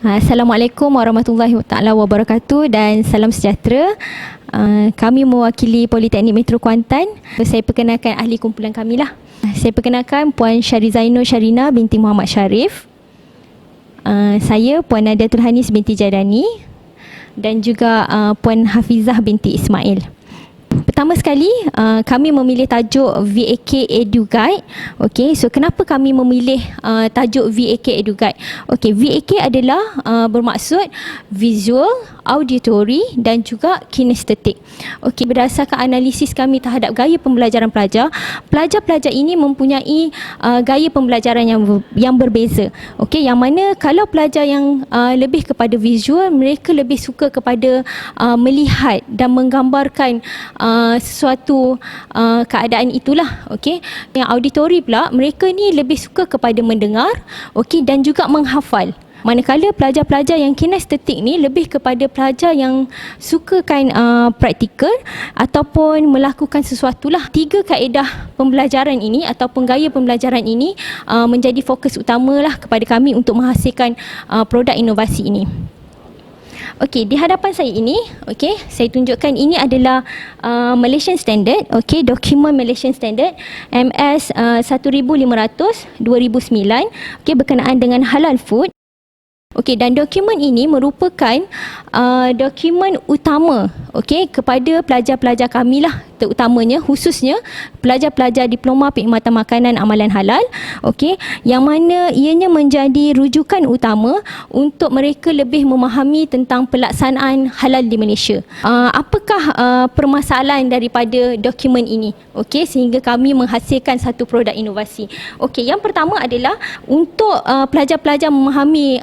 Assalamualaikum warahmatullahi taala wabarakatuh dan salam sejahtera. Kami mewakili Politeknik Metro Kuantan. Saya perkenalkan ahli kumpulan kami lah. Saya perkenalkan Puan Syarizaino Syarina binti Muhammad Syarif. Saya Puan Nadiatul Hanis binti Jadani dan juga Puan Hafizah binti Ismail. Pertama sekali, kami memilih tajuk VAK Edu Guide. Okey, so kenapa kami memilih tajuk VAK Edu Guide? Okey, VAK adalah bermaksud visual, auditory dan juga kinestetik. Okey, berdasarkan analisis kami terhadap gaya pembelajaran pelajar, pelajar-pelajar ini mempunyai gaya pembelajaran yang berbeza. Okey, yang mana kalau pelajar yang lebih kepada visual, mereka lebih suka kepada melihat dan menggambarkan sesuatu keadaan itulah. Okey, yang auditory pula, mereka ni lebih suka kepada mendengar, okey, dan juga menghafal. Manakala pelajar-pelajar yang kinestetik ni lebih kepada pelajar yang sukakan praktikal ataupun melakukan sesuatu lah. 3 kaedah pembelajaran ini ataupun gaya pembelajaran ini menjadi fokus utamalah kepada kami untuk menghasilkan produk inovasi ini. Okey, di hadapan saya ini, okey, saya tunjukkan ini adalah Malaysian Standard, okey, dokumen Malaysian Standard MS 1500 2009, okey, berkenaan dengan halal food. Okey, dan dokumen ini merupakan dokumen utama, okey, kepada pelajar-pelajar kami lah, terutamanya khususnya pelajar-pelajar diploma perkhidmatan makanan amalan halal, okey, yang mana ianya menjadi rujukan utama untuk mereka lebih memahami tentang pelaksanaan halal di Malaysia. Apakah permasalahan daripada dokumen ini? Okey, sehingga kami menghasilkan satu produk inovasi. Okey, yang pertama adalah untuk pelajar-pelajar memahami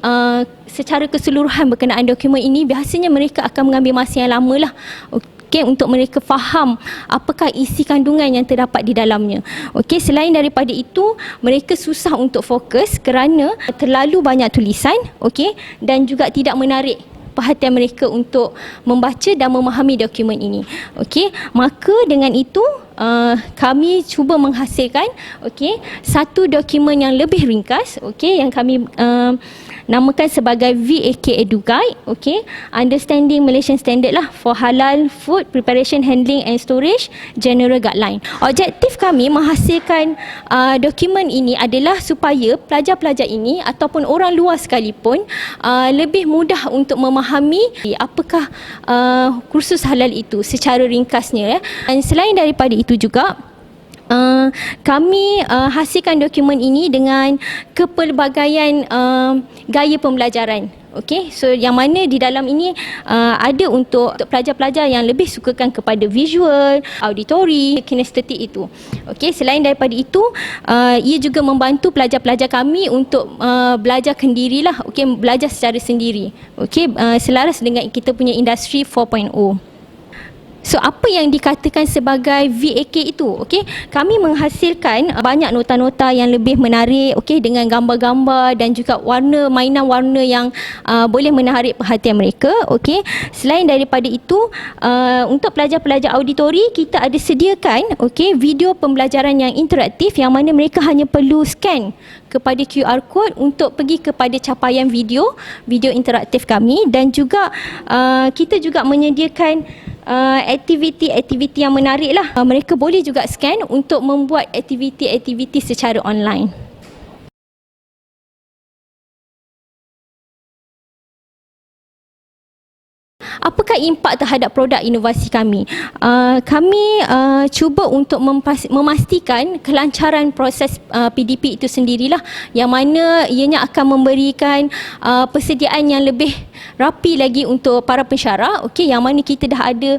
secara keseluruhan berkenaan dokumen ini, biasanya mereka akan mengambil masa yang lama lah, okey, untuk mereka faham apakah isi kandungan yang terdapat di dalamnya. Okey, selain daripada itu, mereka susah untuk fokus kerana terlalu banyak tulisan, okey, dan juga tidak menarik perhatian mereka untuk membaca dan memahami dokumen ini. Okey, maka dengan itu kami cuba menghasilkan, okey, satu dokumen yang lebih ringkas, okey, yang kami namakan sebagai VAK Edu Guide, okey, Understanding Malaysian Standard lah for Halal Food Preparation, Handling and Storage General Guideline. Objektif kami menghasilkan dokumen ini adalah supaya pelajar-pelajar ini ataupun orang luar sekalipun lebih mudah untuk memahami apakah kursus halal itu secara ringkasnya. Dan selain daripada itu juga, kami hasilkan dokumen ini dengan kepelbagaian gaya pembelajaran. Okey, so yang mana di dalam ini ada untuk pelajar-pelajar yang lebih sukakan kepada visual, auditory, kinestetik itu. Okey, selain daripada itu, ia juga membantu pelajar-pelajar kami untuk belajar kendirilah, okey, belajar secara sendiri. Okey, selaras dengan kita punya industri 4.0. So, apa yang dikatakan sebagai VAK itu? Okey, kami menghasilkan banyak nota-nota yang lebih menarik, okey, dengan gambar-gambar dan juga mainan warna yang boleh menarik perhatian mereka. Okey, selain daripada itu, untuk pelajar-pelajar auditori, kita ada sediakan, okey, video pembelajaran yang interaktif yang mana mereka hanya perlu scan kepada QR code untuk pergi kepada capaian video interaktif kami, dan juga kita juga menyediakan aktiviti-aktiviti yang menarik lah. Mereka boleh juga scan untuk membuat aktiviti-aktiviti secara online. Apakah impak terhadap produk inovasi kami? Kami cuba untuk memastikan kelancaran proses PDP itu sendirilah, yang mana ianya akan memberikan persediaan yang lebih rapi lagi untuk para pensyarah, okey, yang mana kita dah ada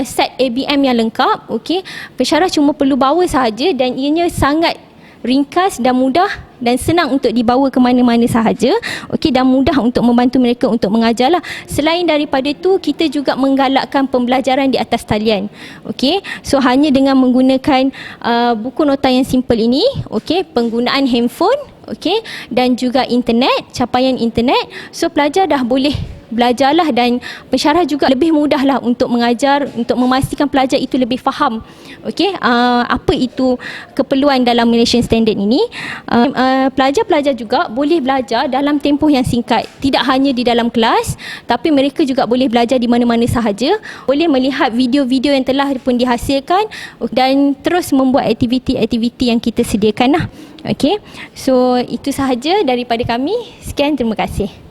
set ABM yang lengkap, okey. Pensyarah cuma perlu bawa sahaja dan ianya sangat ringkas dan mudah dan senang untuk dibawa ke mana-mana sahaja, okey, dan mudah untuk membantu mereka untuk mengajarlah. Selain daripada itu, kita juga menggalakkan pembelajaran di atas talian, okey. So hanya dengan menggunakan buku nota yang simple ini, okey, penggunaan handphone, okey, dan juga internet, capaian internet, so pelajar dah boleh belajarlah, dan pensyarah juga lebih mudahlah untuk mengajar, untuk memastikan pelajar itu lebih faham apa itu keperluan dalam Malaysian Standard ini. Pelajar-pelajar juga boleh belajar dalam tempoh yang singkat, tidak hanya di dalam kelas, tapi mereka juga boleh belajar di mana-mana sahaja, boleh melihat video-video yang telah pun dihasilkan dan terus membuat aktiviti-aktiviti yang kita sediakan lah. So itu sahaja daripada kami. Sekian, terima kasih.